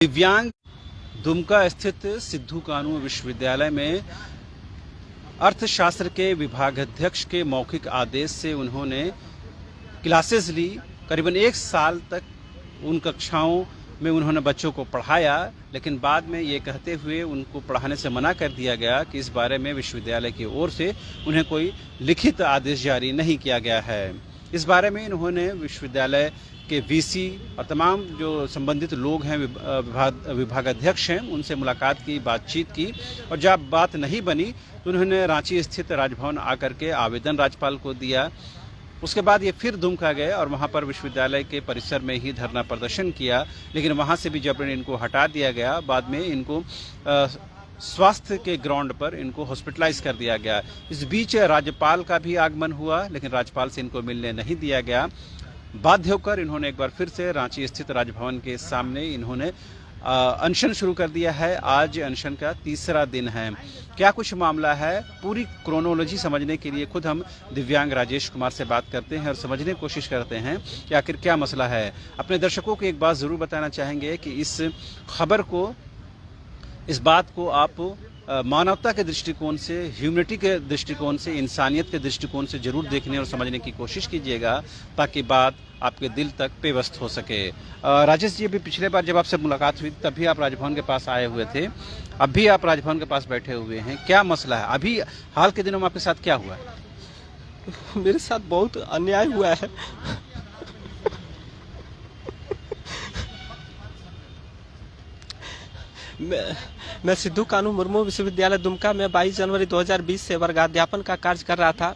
दिव्यांग दुमका स्थित सिद्धू कानू विश्वविद्यालय में अर्थशास्त्र के विभागाध्यक्ष के मौखिक आदेश से उन्होंने क्लासेस ली। करीबन 1 साल तक उन कक्षाओं में उन्होंने बच्चों को पढ़ाया, लेकिन बाद में ये कहते हुए उनको पढ़ाने से मना कर दिया गया कि इस बारे में विश्वविद्यालय की ओर से उन्हें कोई लिखित आदेश जारी नहीं किया गया है। इस बारे में इन्होंने विश्वविद्यालय के वीसी और तमाम जो संबंधित लोग हैं, विभागाध्यक्ष हैं, उनसे मुलाकात की, बातचीत की, और जब बात नहीं बनी तो उन्होंने रांची स्थित राजभवन आकर के आवेदन राज्यपाल को दिया। उसके बाद ये फिर दुमका गए और वहाँ पर विश्वविद्यालय के परिसर में ही धरना प्रदर्शन किया, लेकिन वहाँ से भी जबरन इनको हटा दिया गया। बाद में इनको स्वास्थ्य के ग्राउंड पर इनको हॉस्पिटलाइज कर दिया गया। इस बीच राज्यपाल का भी आगमन हुआ, लेकिन राज्यपाल से इनको मिलने नहीं दिया गया। बाध्य होकर इन्होंने एक बार फिर से रांची स्थित राजभवन के सामने इन्होंने अनशन शुरू कर दिया है। आज अनशन का 3रा दिन है। क्या कुछ मामला है, पूरी क्रोनोलॉजी समझने के लिए खुद हम दिव्यांग राजेश कुमार से बात करते हैं और समझने की कोशिश करते हैं कि आखिर क्या मसला है। अपने दर्शकों को एक बात ज़रूर बताना चाहेंगे कि इस खबर को, इस बात को आप मानवता के दृष्टिकोण से, ह्यूमैनिटी के दृष्टिकोण से, इंसानियत के दृष्टिकोण से जरूर देखने और समझने की कोशिश कीजिएगा, ताकि बात आपके दिल तक पेवस्त हो सके। राजेश जी, अभी पिछले बार जब आपसे मुलाकात हुई तब भी आप राजभवन के पास आए हुए थे, अब भी आप राजभवन के पास बैठे हुए हैं, क्या मसला है? अभी हाल के दिनों में आपके साथ क्या हुआ है? मेरे साथ बहुत अन्याय हुआ है। मैं सिद्धू कानू मुर्मू विश्वविद्यालय दुमका में 22 जनवरी 2020 से वर्गाध्यापन का कार्य कर रहा था,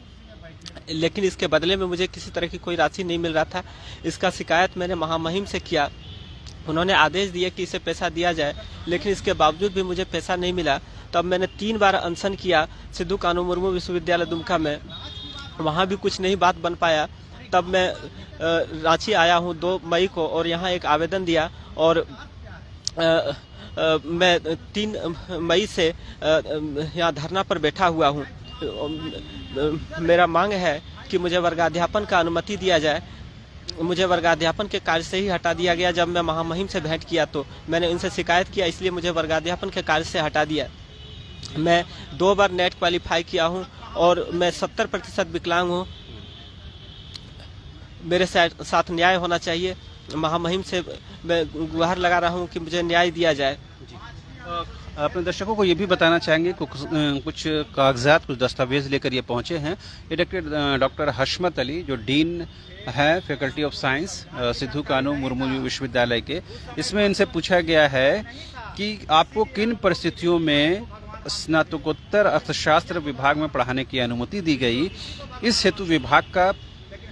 लेकिन इसके बदले में मुझे किसी तरह की कोई राशि नहीं मिल रहा था। इसका शिकायत मैंने महामहिम से किया। उन्होंने आदेश दिए कि इसे पैसा दिया जाए, लेकिन इसके बावजूद भी मुझे पैसा नहीं मिला। तब मैंने 3 बार अनशन किया सिद्धू कानू मुर्मू विश्वविद्यालय दुमका में, वहाँ भी कुछ नहीं बात बन पाया। तब मैं रांची आया हूँ 2 मई को और यहाँ एक आवेदन दिया, और मैं 3 मई से यहाँ धरना पर बैठा हुआ हूँ। मेरा मांग है कि मुझे वर्गाध्यापन का अनुमति दिया जाए। मुझे वर्गाध्यापन के कार्य से ही हटा दिया गया। जब मैं महामहिम से भेंट किया तो मैंने इनसे शिकायत किया, इसलिए मुझे वर्गाध्यापन के कार्य से हटा दिया। मैं 2 बार नेट क्वालिफाई किया हूँ और मैं 70% विकलांग हूँ। मेरे साथ न्याय होना चाहिए। महामहिम से मैं गुहार लगा रहा हूं कि मुझे न्याय दिया जाए। अपने दर्शकों को ये भी बताना चाहेंगे कुछ कागजात, कुछ दस्तावेज लेकर ये पहुंचे हैं। ये डॉक्टर हशमत अली, जो डीन है फैकल्टी ऑफ साइंस सिद्धू कानू मुर्मू विश्वविद्यालय के, इसमें इनसे पूछा गया है कि आपको किन परिस्थितियों में स्नातकोत्तर अर्थशास्त्र विभाग में पढ़ाने की अनुमति दी गई, इस हेतु विभाग का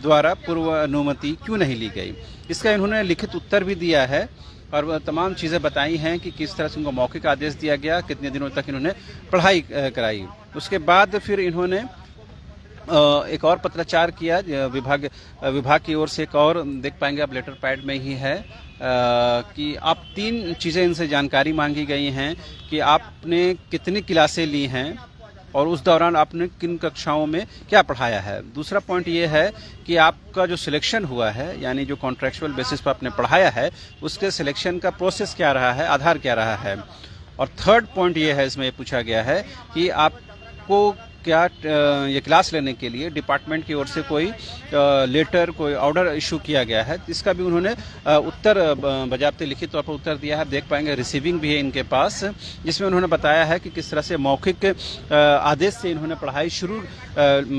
द्वारा पूर्व अनुमति क्यों नहीं ली गई। इसका इन्होंने लिखित उत्तर भी दिया है और तमाम चीज़ें बताई हैं कि किस तरह से उनको मौखिक आदेश दिया गया, कितने दिनों तक इन्होंने पढ़ाई कराई। उसके बाद फिर इन्होंने एक और पत्राचार किया विभाग की ओर से। एक और देख पाएंगे आप, लेटर पैड में ही है कि आप 3 चीज़ें इनसे जानकारी मांगी गई हैं कि आपने कितनी क्लासें ली हैं और उस दौरान आपने किन कक्षाओं में क्या पढ़ाया है। दूसरा पॉइंट ये है कि आपका जो सिलेक्शन हुआ है, यानी जो कॉन्ट्रैक्चुअल बेसिस पर आपने पढ़ाया है, उसके सिलेक्शन का प्रोसेस क्या रहा है, आधार क्या रहा है। और थर्ड पॉइंट ये है, इसमें पूछा गया है कि आपको क्या ये क्लास लेने के लिए डिपार्टमेंट की ओर से कोई लेटर, कोई ऑर्डर इशू किया गया है। इसका भी उन्होंने उत्तर बजाबते लिखित तौर पर उत्तर दिया है। देख पाएंगे रिसीविंग भी है इनके पास, जिसमें उन्होंने बताया है कि किस तरह से मौखिक आदेश से इन्होंने पढ़ाई शुरू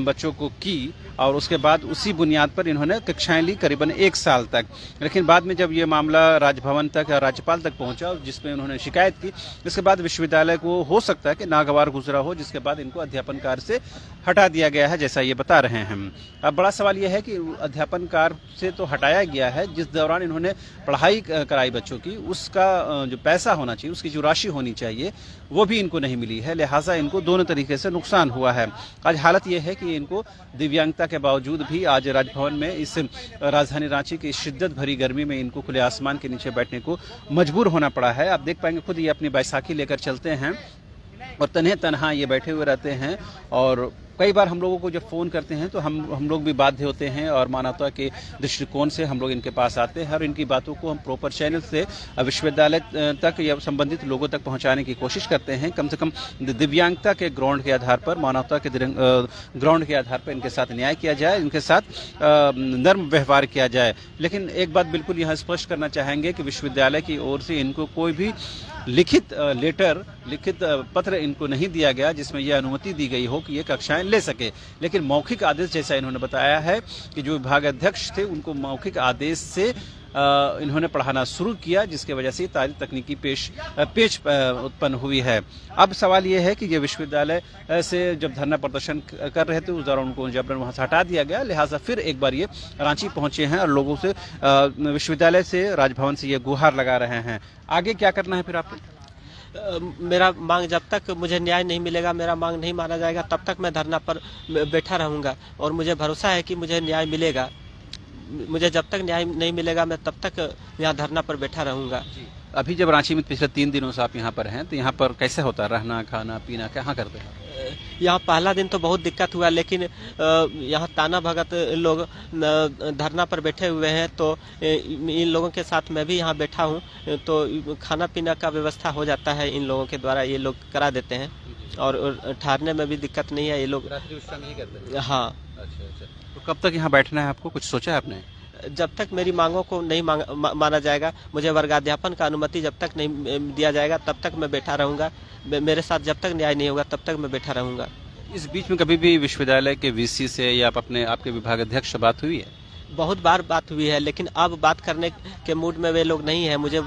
बच्चों को की और उसके बाद उसी बुनियाद पर इन्होंने कक्षाएं ली करीबन 1 साल तक। लेकिन बाद में जब ये मामला राजभवन तक या राज्यपाल तक पहुंचा, जिसमें उन्होंने शिकायत की, इसके बाद विश्वविद्यालय को हो सकता है कि नागवार गुजरा हो, जिसके बाद इनको अध्यापन कार्य से हटा दिया गया है, जैसा ये बता रहे हैं। अब बड़ा सवाल यह है कि अध्यापन कार्य से तो हटाया गया है, जिस दौरान इन्होंने पढ़ाई कराई बच्चों की, उसका जो पैसा होना चाहिए, उसकी जो राशि होनी चाहिए, वो भी इनको नहीं मिली है। लिहाजा इनको दोनों तरीके से नुकसान हुआ है। आज हालत यह है कि इनको दिव्यांगता के बावजूद भी आज राजभवन में, इस राजधानी रांची की शिद्दत भरी गर्मी में, इनको खुले आसमान के नीचे बैठने को मजबूर होना पड़ा है। आप देख पाएंगे खुद ये अपनी बैसाखी लेकर चलते हैं और तन्हे तनहा ये बैठे हुए रहते हैं। और कई बार हम लोगों को जब फ़ोन करते हैं तो हम लोग भी बाध्य होते हैं और मानवता के दृष्टिकोण से हम लोग इनके पास आते हैं और इनकी बातों को हम प्रॉपर चैनल से विश्वविद्यालय तक या संबंधित लोगों तक पहुंचाने की कोशिश करते हैं। कम से कम दिव्यांगता के ग्राउंड के आधार पर, मानवता के ग्राउंड के आधार पर इनके साथ न्याय किया जाए, इनके साथ नर्म व्यवहार किया जाए। लेकिन एक बात बिल्कुल यहाँ स्पष्ट करना चाहेंगे कि विश्वविद्यालय की ओर से इनको कोई भी लिखित पत्र इनको नहीं दिया गया जिसमें यह अनुमति दी गई हो कि ये कक्षाएं ले सके। लेकिन मौखिक आदेश, जैसा इन्होंने बताया है कि जो विभागाध्यक्ष थे उनको मौखिक आदेश से इन्होंने पढ़ाना शुरू किया, जिसके वजह से सारी तकनीकी पेच उत्पन्न हुई है। अब सवाल ये है कि ये विश्वविद्यालय से जब धरना प्रदर्शन कर रहे थे उस दौरान उनको जबरन वहाँ से हटा दिया गया, लिहाजा फिर एक बार ये रांची पहुंचे हैं और लोगों से, विश्वविद्यालय से, राजभवन से ये गुहार लगा रहे हैं। आगे क्या करना है फिर आपको? मेरा मांग, जब तक मुझे न्याय नहीं मिलेगा, मेरा मांग नहीं माना जाएगा, तब तक मैं धरना पर बैठा रहूंगा और मुझे भरोसा है कि मुझे न्याय मिलेगा। मुझे जब तक न्याय नहीं मिलेगा मैं तब तक यहाँ धरना पर बैठा रहूंगा। अभी जब रांची में पिछले 3 दिनों से आप यहाँ पर हैं तो यहाँ पर कैसे होता है रहना, खाना पीना, कहाँ करते हैं? यहाँ पहला दिन तो बहुत दिक्कत हुआ, लेकिन यहाँ ताना भगत लोग धरना पर बैठे हुए हैं, तो इन लोगों के साथ मैं भी यहाँ बैठा हूँ, तो खाना पीना का व्यवस्था हो जाता है इन लोगों के द्वारा, ये लोग करा देते हैं और ठहरने में भी दिक्कत नहीं है। ये लोग रात्रि विश्राम नहीं करते? हाँ। अच्छा। तो कब तक यहाँ बैठना है आपको, कुछ सोचा है आपने? जब तक मेरी मांगों को नहीं माना जाएगा, मुझे वर्गाध्यापन का अनुमति जब तक नहीं दिया जाएगा तब तक मैं बैठा रहूंगा। मेरे साथ जब तक न्याय नहीं होगा तब तक मैं बैठा रहूंगा। इस बीच में कभी भी विश्वविद्यालय के वीसी से या आपके विभागाध्यक्ष से बात हुई है? बहुत बार बात हुई है, लेकिन अब बात करने के मूड में वे लोग नहीं है। मुझे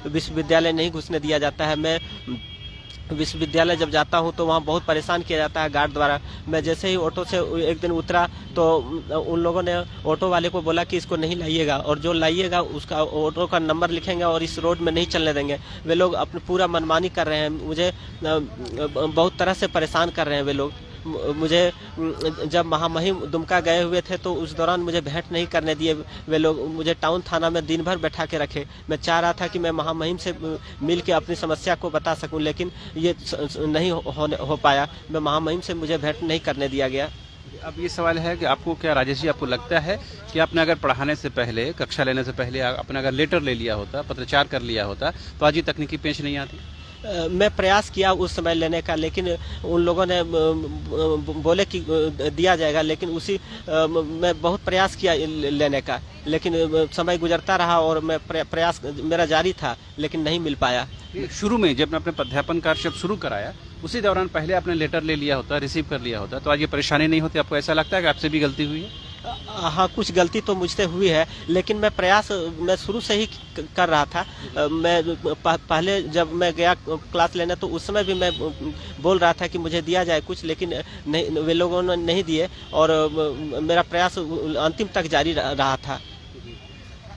विश्वविद्यालय नहीं घुसने दिया जाता है। मैं विश्वविद्यालय जब जाता हूं तो वहां बहुत परेशान किया जाता है गार्ड द्वारा। मैं जैसे ही ऑटो से एक दिन उतरा तो उन लोगों ने ऑटो वाले को बोला कि इसको नहीं लाइएगा, और जो लाइएगा उसका ऑटो का नंबर लिखेंगे और इस रोड में नहीं चलने देंगे। वे लोग अपनी पूरा मनमानी कर रहे हैं, मुझे बहुत तरह से परेशान कर रहे हैं वे लोग। मुझे जब महामहिम दुमका गए हुए थे तो उस दौरान मुझे भेंट नहीं करने दिए वे लोग। मुझे टाउन थाना में दिन भर बैठा के रखे। मैं चाह रहा था कि मैं महामहिम से मिल के अपनी समस्या को बता सकूं, लेकिन ये नहीं हो पाया। मैं महामहिम से मुझे भेंट नहीं करने दिया गया। अब ये सवाल है कि आपको क्या, राजेश जी, आपको लगता है कि आपने अगर पढ़ाने से पहले, कक्षा लेने से पहले आपने अगर लेटर ले लिया होता, पत्रचार कर लिया होता, तो आज ये तकनीकी पेश नहीं आती? मैं प्रयास किया उस समय लेने का, लेकिन उन लोगों ने बोले कि दिया जाएगा, लेकिन मैं बहुत प्रयास किया लेने का, लेकिन समय गुजरता रहा और मैं प्रयास मेरा जारी था, लेकिन नहीं मिल पाया। शुरू में जब आपने अध्यापन कार्य जब शुरू कराया उसी दौरान पहले आपने लेटर ले लिया होता, रिसीव कर लिया होता, तो आज ये परेशानी नहीं होती? आपको ऐसा लगता है कि आपसे भी गलती हुई है? हाँ, कुछ गलती तो मुझसे हुई है, लेकिन मैं शुरू से ही कर रहा था। मैं पहले जब मैं गया क्लास लेने तो उस समय भी मैं बोल रहा था कि मुझे दिया जाए कुछ, लेकिन नहीं, वे लोगों ने नहीं दिए और मेरा प्रयास अंतिम तक जारी रहा था।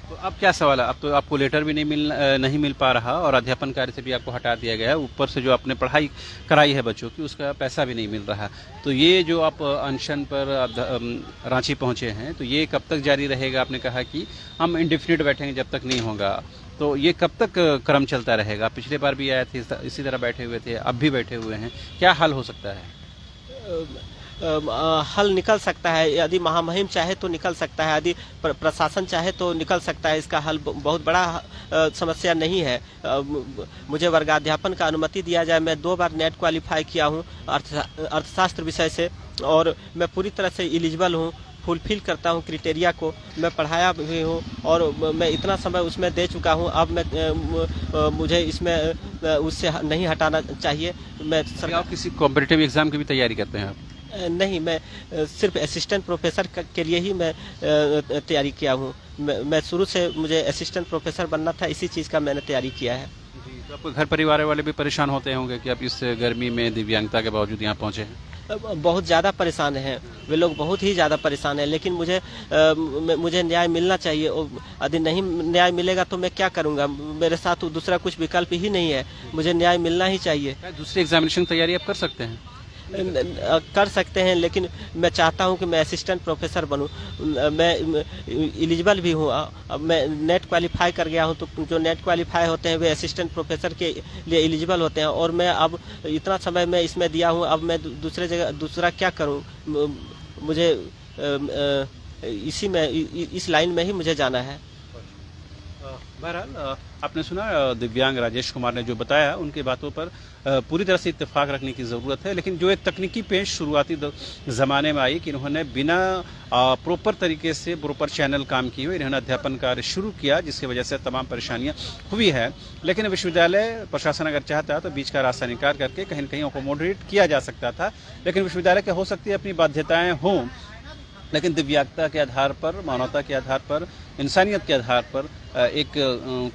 तो अब क्या सवाल है? अब तो आपको लेटर भी नहीं मिल पा रहा और अध्यापन कार्य से भी आपको हटा दिया गया है, ऊपर से जो आपने पढ़ाई कराई है बच्चों की उसका पैसा भी नहीं मिल रहा। तो ये जो आप अनशन पर रांची पहुंचे हैं, तो ये कब तक जारी रहेगा? आपने कहा कि हम इंडेफिनिट बैठेंगे जब तक नहीं होगा, तो ये कब तक क्रम चलता रहेगा? पिछले बार भी आए थे, इसी तरह बैठे हुए थे, अब भी बैठे हुए हैं, क्या हल हो सकता है? हल निकल सकता है, यदि महामहिम चाहे तो निकल सकता है, यदि प्रशासन चाहे तो निकल सकता है। इसका हल बहुत बड़ा समस्या नहीं है। मुझे वर्गाध्यापन का अनुमति दिया जाए। मैं 2 बार नेट क्वालिफाई किया हूँ अर्थशास्त्र विषय से, और मैं पूरी तरह से एलिजिबल हूँ, फुलफिल करता हूँ क्राइटेरिया को। मैं पढ़ाया भी हूँ और मैं इतना समय उसमें दे चुका हूँ। अब मुझे इसमें उससे नहीं हटाना चाहिए। मैं आप किसी कॉम्पिटिटिव एग्जाम की भी तैयारी करते हैं? आप नहीं, मैं सिर्फ असिस्टेंट प्रोफेसर के लिए ही मैं तैयारी किया हूँ। मैं शुरू से मुझे असिस्टेंट प्रोफेसर बनना था, इसी चीज़ का मैंने तैयारी किया है। तो आपको घर परिवार वाले भी परेशान होते होंगे कि आप इस गर्मी में दिव्यांगता के बावजूद यहाँ पहुँचे हैं? बहुत ज़्यादा परेशान हैं वे लोग, बहुत ही ज़्यादा परेशान हैं, लेकिन मुझे न्याय मिलना चाहिए। यदि नहीं न्याय मिलेगा तो मैं क्या करूँगा? मेरे साथ दूसरा कुछ विकल्प ही नहीं है, मुझे न्याय मिलना ही चाहिए। दूसरी एग्जामिनेशन तैयारी आप कर सकते हैं? कर सकते हैं, लेकिन मैं चाहता हूं कि मैं असिस्टेंट प्रोफेसर बनूं। मैं एलिजिबल भी हूं। अब मैं नेट क्वालिफाई कर गया हूं, तो जो नेट क्वालिफाई होते हैं वे असिस्टेंट प्रोफेसर के लिए एलिजिबल होते हैं। और मैं अब इतना समय मैं इसमें दिया हूं, अब मैं दूसरे जगह दूसरा क्या करूं? मुझे इसी में इस लाइन में ही मुझे जाना है। बहरहाल आपने सुना दिव्यांग राजेश कुमार ने जो बताया, उनकी बातों पर पूरी तरह से इत्तेफाक रखने की ज़रूरत है। लेकिन जो एक तकनीकी पेश शुरुआती ज़माने में आई कि इन्होंने बिना प्रॉपर तरीके से प्रॉपर चैनल काम किए हुए इन्होंने अध्यापन कार्य शुरू किया, जिसकी वजह से तमाम परेशानियां हुई है। लेकिन विश्वविद्यालय प्रशासन अगर चाहता तो बीच का रास्ता निकाल करके कहीं न कहीं अकोमोडेट किया जा सकता था। लेकिन विश्वविद्यालय के हो सकती है अपनी बाध्यताएँ हों, लेकिन दिव्यांगता के आधार पर, मानवता के आधार पर, इंसानियत के आधार पर एक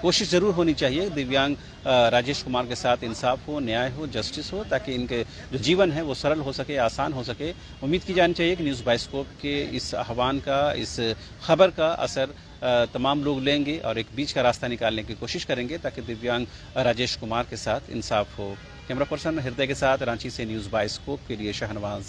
कोशिश ज़रूर होनी चाहिए। दिव्यांग राजेश कुमार के साथ इंसाफ हो, न्याय हो, जस्टिस हो, ताकि इनके जो जीवन है वो सरल हो सके, आसान हो सके। उम्मीद की जानी चाहिए कि न्यूज़ बाइस्कोप के इस आह्वान का, इस खबर का असर तमाम लोग लेंगे और एक बीच का रास्ता निकालने की कोशिश करेंगे, ताकि दिव्यांग राजेश कुमार के साथ इंसाफ हो। कैमरा पर्सन हृदय के साथ रांची से न्यूज़ बाइस्कोप के लिए शाहनवाज।